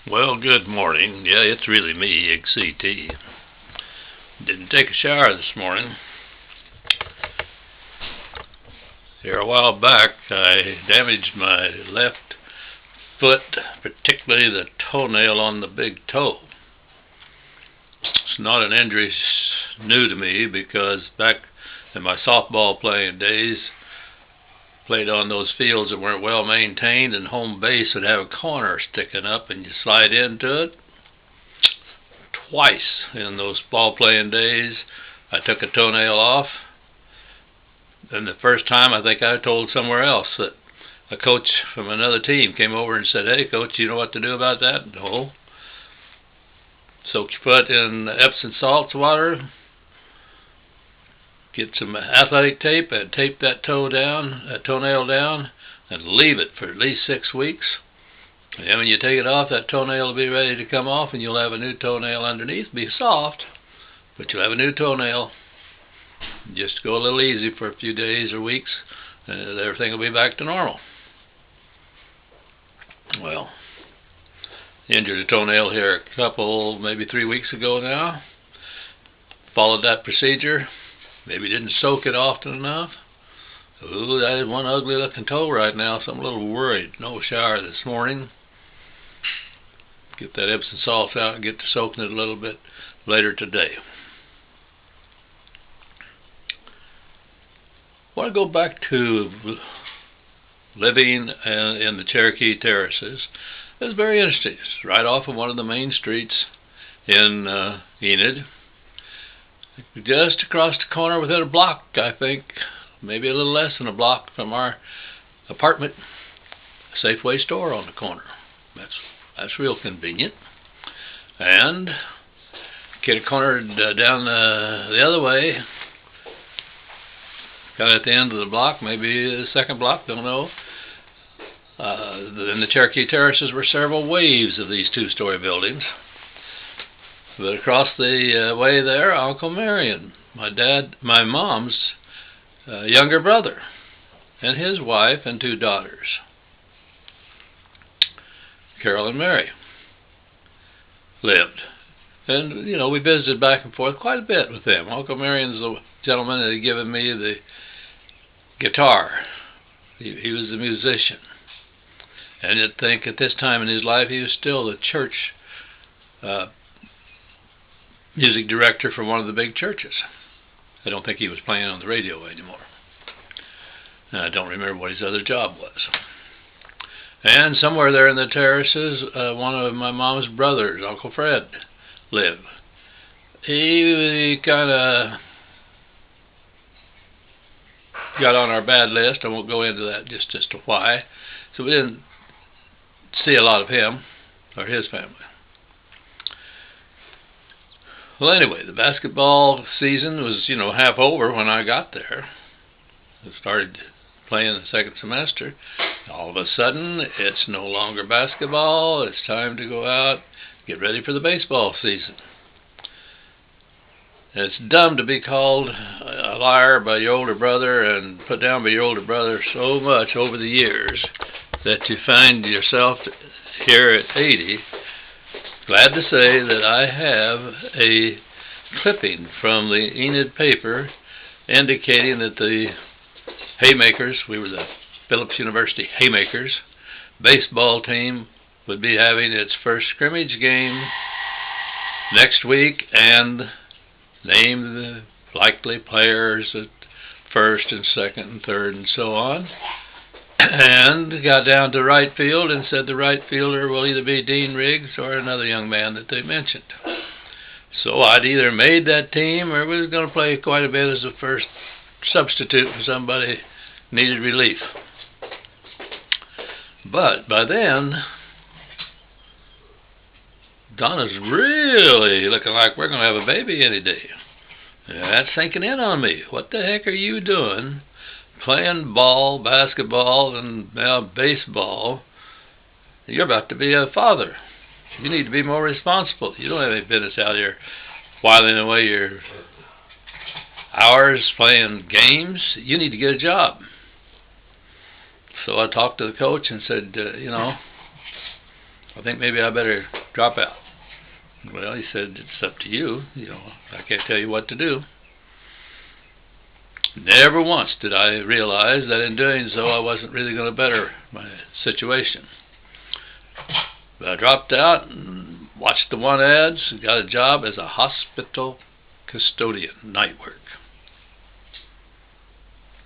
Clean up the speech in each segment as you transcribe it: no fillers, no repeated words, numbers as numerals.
Well, good morning. Yeah, it's really me, XCT. Didn't take a shower this morning. Here a while back, I damaged my left foot, particularly the toenail on the big toe. It's not an injury new to me because back in my softball playing days, played on those fields that weren't well maintained, and home base would have a corner sticking up and you slide into it. Twice in those ball playing days I took a toenail off, and the first time I think I told somewhere else that a coach from another team came over and said, "Hey coach, you know what to do about that?" "No." "Soak your foot in Epsom salts water, get some athletic tape and tape that toenail down, and leave it for at least 6 weeks. And then when you take it off, that toenail will be ready to come off, and you'll have a new toenail underneath. Be soft, but you'll have a new toenail. Just go a little easy for a few days or weeks, and everything will be back to normal." Well, injured a toenail here a couple, maybe 3 weeks ago now. Followed that procedure. Maybe didn't soak it often enough. Ooh, that is one ugly looking toe right now, so I'm a little worried. No shower this morning. Get that Epsom salt out and get to soaking it a little bit later today. I want to go back to living in the Cherokee Terraces. It was very interesting. It's right off of one of the main streets in Enid. Just across the corner, within a block, I think, maybe a little less than a block from our apartment, a Safeway store on the corner. That's real convenient. And get a corner down the other way, kind of at the end of the block, maybe the second block, don't know. In the Cherokee Terraces were several waves of these two-story buildings. But across the way there, Uncle Marion, my mom's younger brother, and his wife and 2 daughters, Carol and Mary, lived. And, we visited back and forth quite a bit with them. Uncle Marion's the gentleman that had given me the guitar. He was a musician. And I think at this time in his life, he was still the church music director for one of the big churches. I don't think he was playing on the radio anymore. And I don't remember what his other job was. And somewhere there in the terraces, one of my mom's brothers, Uncle Fred, lived. He kind of got on our bad list. I won't go into that just to why. So we didn't see a lot of him or his family. Well, anyway, the basketball season was, half over when I got there. I started playing the second semester. All of a sudden, it's no longer basketball. It's time to go out, get ready for the baseball season. And it's dumb to be called a liar by your older brother and put down by your older brother so much over the years that you find yourself here at 80. Glad to say that I have a clipping from the Enid paper indicating that the Haymakers, we were the Phillips University Haymakers, baseball team would be having its first scrimmage game next week, and name the likely players at first and second and third and so on. And got down to right field and said the right fielder will either be Dean Riggs or another young man that they mentioned. So I'd either made that team or was going to play quite a bit as a first substitute for somebody who needed relief. But by then, Donna's really looking like we're going to have a baby any day. That's sinking in on me. What the heck are you doing playing ball, basketball, and now baseball? You're about to be a father. You need to be more responsible. You don't have any business out here whiling away your hours playing games. You need to get a job. So I talked to the coach and said, I think maybe I better drop out. Well, he said, it's up to you. I can't tell you what to do. Never once did I realize that in doing so I wasn't really going to better my situation. But I dropped out and watched the want ads and got a job as a hospital custodian, night work.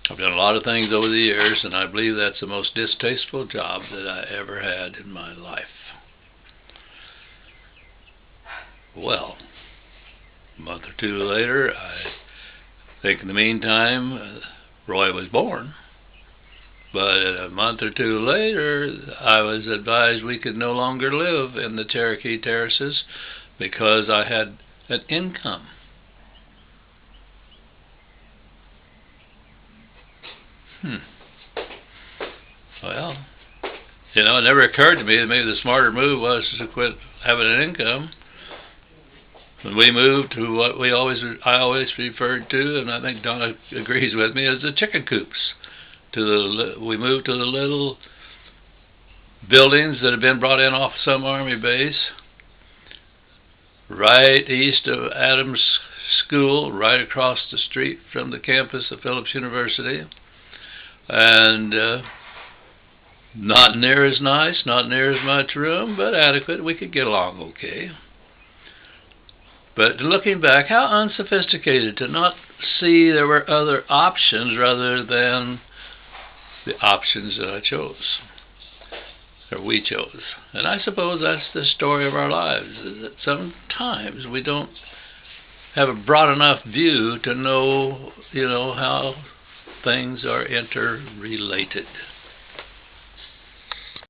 I've done a lot of things over the years, and I believe that's the most distasteful job that I ever had in my life. Well, a month or two later, I think in the meantime, Roy was born. But a month or two later, I was advised we could no longer live in the Cherokee Terraces because I had an income. Well, it never occurred to me that maybe the smarter move was to quit having an income. When we moved to what I always referred to, and I think Donna agrees with me, as the chicken coops. We moved to the little buildings that had been brought in off some army base, right east of Adams School, right across the street from the campus of Phillips University, and not near as nice, not near as much room, but adequate. We could get along okay. But looking back, how unsophisticated to not see there were other options rather than the options that I chose, or we chose. And I suppose that's the story of our lives, is that sometimes we don't have a broad enough view to know, how things are interrelated.